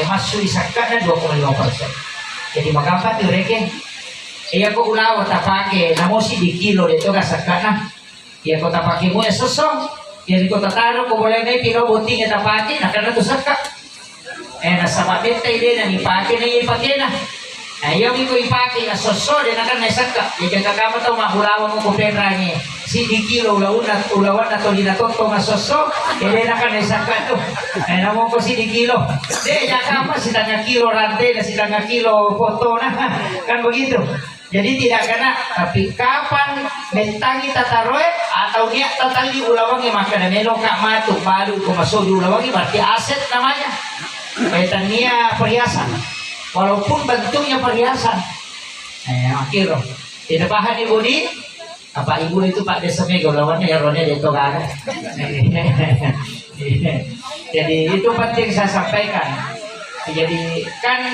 masuk isakat na 2,5%. Jadi magampang tuh reke. Iya ko ulaw tapake namo si di kilo dito ka sakat na. Iya ko tapake mo sosong. Iya ko tataro ko boleh na pino bunting tapake nakana to sakat. Nasa mabentay din ang ipake na ipake na. Ayaw ko ipake na soso din nakana sakat. Iya kakama to mahulawan mo ko pera ni. Si di kilo ulawan na to dinatonto nga soso. Iya nakana sakat to. Namo ko si di kilo. De yakama si tanga kilo rante na si tanga kilo foto na. Kan begitu. Jadi tidak kena, tapi kapan mentangi tataroe atau niat tatali ulawangi maka neno kak matu baru masuk di ulawangi berarti aset namanya. Kaitannya perhiasan, walaupun bentuknya perhiasan. Akhirnya tidak paham ibu di apa ibu itu Pak Desa Mega ulawannya ya rone itu kan. Jadi itu penting saya sampaikan. Jadi kan